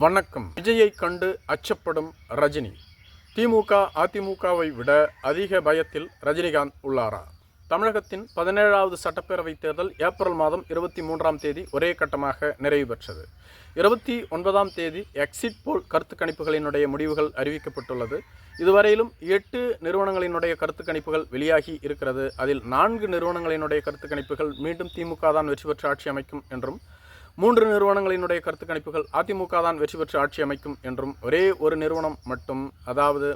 வணக்கம். விஜயை கண்டு அச்சப்படும் ரஜினி. திமுக அதிமுகவை விட அதிக பயத்தில் ரஜினிகாந்த் உள்ளாரா? தமிழகத்தின் 17வது சட்டப்பேரவைத் தேர்தல் ஏப்ரல் மாதம் 23ஆம் தேதி ஒரே கட்டமாக நிறைவு பெற்றது. 29ஆம் தேதி எக்ஸிட் போல் கருத்து கணிப்புகளினுடைய முடிவுகள் அறிவிக்கப்பட்டுள்ளது. இதுவரையிலும் 8 நிறுவனங்களினுடைய கருத்து கணிப்புகள் வெளியாகி இருக்கிறது. அதில் 4 நிறுவனங்களினுடைய கருத்து கணிப்புகள் மீண்டும் திமுக தான் வெற்றி பெற்று ஆட்சி அமைக்கும் என்றும், 3 நிறுவனங்களினுடைய கருத்து கணிப்புகள் அதிமுக தான் வெற்றி பெற்று ஆட்சி அமைக்கும் என்றும், ஒரே ஒரு நிறுவனம் மட்டும், அதாவது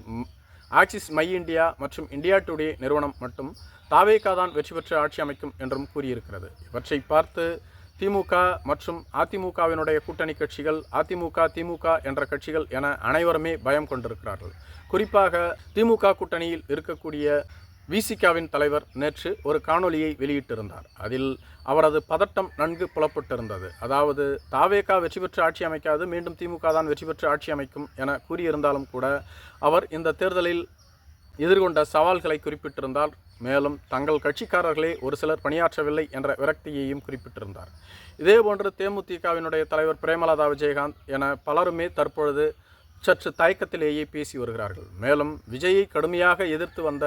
ஆக்சிஸ் மை இந்தியா மற்றும் இந்தியா டுடே நிறுவனம் மட்டும் தாவேகா தான் வெற்றி பெற்று ஆட்சி அமைக்கும் என்றும் கூறியிருக்கிறது. இவற்றை பார்த்து திமுக மற்றும் அதிமுகவினுடைய கூட்டணி கட்சிகள், அதிமுக திமுக என்ற கட்சிகள் என அனைவருமே பயம் கொண்டிருக்கிறார்கள். குறிப்பாக திமுக கூட்டணியில் இருக்கக்கூடிய விசிகாவின் தலைவர் நேற்று ஒரு காணொலியை வெளியிட்டிருந்தார். அதில் அவரது பதட்டம் நன்கு புலப்பட்டிருந்தது. அதாவது தாவேகா வெற்றி பெற்று ஆட்சி அமைக்காது, மீண்டும் திமுக தான் வெற்றி பெற்று ஆட்சி அமைக்கும் என கூறியிருந்தாலும் கூட அவர் இந்த தேர்தலில் எதிர்கொண்ட சவால்களை குறிப்பிட்டிருந்தார். மேலும் தங்கள் கட்சிக்காரர்களே ஒரு சிலர் பணியாற்றவில்லை என்ற விரக்தியையும் குறிப்பிட்டிருந்தார். இதேபோன்று தேமுதிகவினுடைய தலைவர் பிரேமலதா விஜயகாந்த் என பலருமே தற்பொழுது சற்று தயக்கத்திலேயே பேசி வருகிறார்கள். மேலும் விஜயை கடுமையாக எதிர்த்து வந்த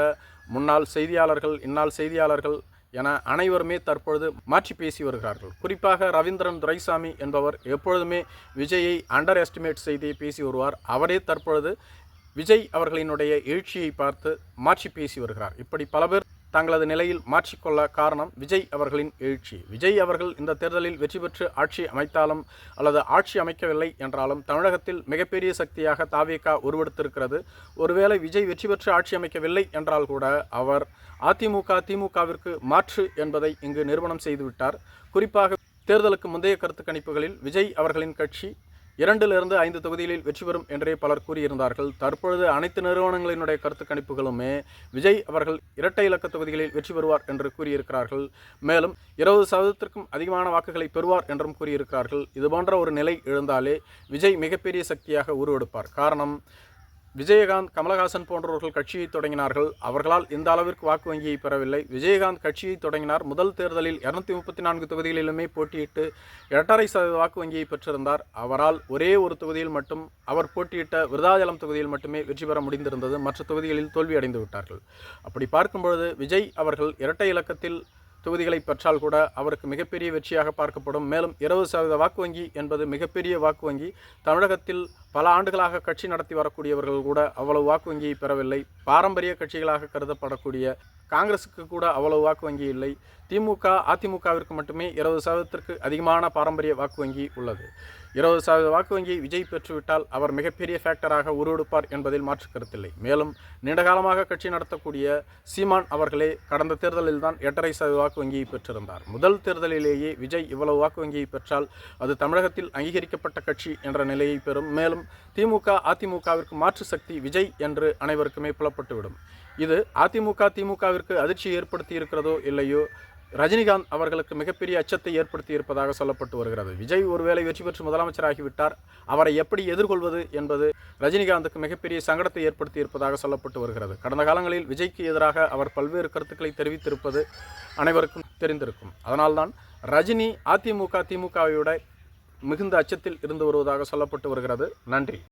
முன்னாள் செய்தியாளர்கள், இந்நாள் செய்தியாளர்கள் என அனைவருமே தற்பொழுது மாற்றி பேசி வருகிறார்கள். குறிப்பாக ரவீந்திரன் துரைசாமி என்பவர் எப்பொழுதுமே விஜயை அண்டர் எஸ்டிமேட் செய்து பேசி வருவார். அவரே தற்பொழுது விஜய் அவர்களினுடைய எழுச்சியை பார்த்து மாற்றி பேசி வருகிறார். இப்படி பல பேர் தங்களது நிலையில் மாற்றிக்கொள்ள காரணம் விஜய் அவர்களின் எழுச்சி. விஜய் அவர்கள் இந்த தேர்தலில் வெற்றி பெற்று ஆட்சி அமைத்தாலும் அல்லது ஆட்சி அமைக்கவில்லை என்றாலும் தமிழகத்தில் மிகப்பெரிய சக்தியாக தாவேகா உருவெடுத்திருக்கிறது. ஒருவேளை விஜய் வெற்றி பெற்று ஆட்சி அமைக்கவில்லை என்றால் கூட அவர் அதிமுக திமுகவிற்கு மாற்று என்பதை இங்கு நிரூபணம் செய்துவிட்டார். குறிப்பாக தேர்தலுக்கு முந்தைய கருத்து கணிப்புகளில் விஜய் அவர்களின் கட்சி 2லிருந்து 5 தொகுதிகளில் வெற்றி பெறும் என்றே பலர் கூறியிருந்தார்கள். தற்பொழுது அனைத்து நிறுவனங்களினுடைய கருத்து கணிப்புகளுமே விஜய் அவர்கள் 2 இலக்க தொகுதிகளில் வெற்றி பெறுவார் என்று கூறியிருக்கிறார்கள். மேலும் 20% அதிகமான வாக்குகளை பெறுவார் என்றும் கூறியிருக்கிறார்கள். இதுபோன்ற ஒரு நிலை எழுந்தாலே விஜய் மிகப்பெரிய சக்தியாக உருவெடுப்பார். காரணம், விஜயகாந்த், கமலஹாசன் போன்றவர்கள் கட்சியை தொடங்கினார்கள். அவர்களால் இந்த அளவிற்கு வாக்கு வங்கியை பெறவில்லை. விஜயகாந்த் கட்சியை தொடங்கினார். முதல் தேர்தலில் 234 தொகுதிகளிலுமே போட்டியிட்டு 8.5% வாக்கு வங்கியை பெற்றிருந்தார். அவரால் ஒரே ஒரு தொகுதியில் மட்டும், அவர் போட்டியிட்ட விருதாச்சலம் தொகுதியில் மட்டுமே வெற்றி பெற முடிந்திருந்தது. மற்ற தொகுதிகளில் தோல்வி அடைந்து விட்டார்கள். அப்படி பார்க்கும்பொழுது விஜய் அவர்கள் 2 இலக்கத்தில் தொகுதிகளை பெற்றால் கூட அவருக்கு மிகப்பெரிய வெற்றியாக பார்க்கப்படும். மேலும் 20% வாக்கு வங்கி என்பது மிகப்பெரிய வாக்கு வங்கி. தமிழகத்தில் பல ஆண்டுகளாக கட்சி நடத்தி வரக்கூடியவர்கள் கூட அவ்வளவு வாக்கு வங்கியை பெறவில்லை. பாரம்பரிய கட்சிகளாக கருதப்படக்கூடிய காங்கிரஸுக்கு கூட அவ்வளவு வாக்கு வங்கி இல்லை. திமுக அதிமுகவிற்கு மட்டுமே 20%ற்கு அதிகமான பாரம்பரிய வாக்கு வங்கி உள்ளது. 20% வாக்கு வங்கியை விஜய் பெற்றுவிட்டால் அவர் மிகப்பெரிய ஃபேக்டராக உருவெடுப்பார் என்பதில் மாற்று கருத்தில்லை. மேலும் நீண்டகாலமாக கட்சி நடத்தக்கூடிய சீமான் அவர்களே கடந்த தேர்தலில் தான் 8.5% வாக்கு வங்கியை பெற்றிருந்தார். முதல் தேர்தலிலேயே விஜய் இவ்வளவு வாக்கு வங்கியை பெற்றால் அது தமிழகத்தில் அங்கீகரிக்கப்பட்ட கட்சி என்ற நிலையை பெறும். மேலும் திமுக அதிமுகவிற்கு மாற்று சக்தி விஜய் என்று அனைவருக்குமே புலப்பட்டுவிடும். இது அதிமுக திமுகவிற்கு அதிர்ச்சி ஏற்படுத்தி இருக்கிறதோ இல்லையோ, ரஜினிகாந்த் அவர்களுக்கு மிகப்பெரிய அச்சத்தை ஏற்படுத்தி இருப்பதாக சொல்லப்பட்டு வருகிறது. விஜய் ஒருவேளை வெற்றி பெற்று முதலமைச்சராகிவிட்டார், அவரை எப்படி எதிர்கொள்வது என்பது ரஜினிகாந்துக்கு மிகப்பெரிய சங்கடத்தை ஏற்படுத்தி இருப்பதாக சொல்லப்பட்டு வருகிறது. கடந்த காலங்களில் விஜய்க்கு எதிராக அவர் பல்வேறு கருத்துக்களை தெரிவித்திருப்பது அனைவருக்கும் தெரிந்திருக்கும். அதனால்தான் ரஜினி அதிமுக திமுகவை விட மிகுந்த அச்சத்தில் இருந்து வருவதாக சொல்லப்பட்டு வருகிறது. நன்றி.